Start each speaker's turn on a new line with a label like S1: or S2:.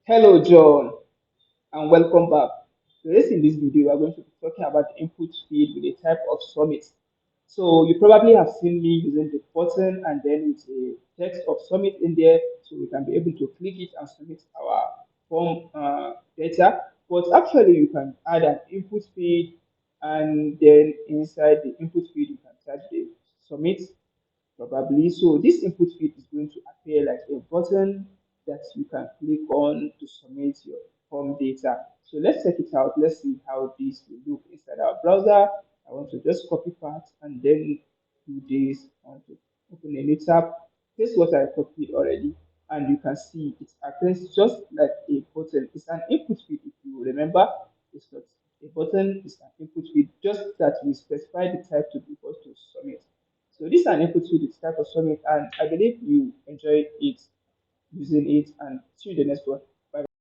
S1: Hello, John, and welcome back. So, yes, in this video, we are going to be talking about the input field with a type of summit. So, you probably have seen me using the button and then with a text of summit in there, so we can be able to click it and submit our form data. But actually, you can add an input field, and then inside the input field, you can type the submit probably. So this input field is going to appear like a button that you can click on to submit your form data. So let's check it out. Let's see how this will look inside our browser. I want to just copy part and then do this. I want to open a new tab. This is what I copied already. And you can see it appears just like a button. It's an input field if you remember. It's not a button, it's an input field, just that we specify the type to be able to submit. So this is an input field, it's type of submit, and I believe you enjoy it using it, and see you in the next one. Bye.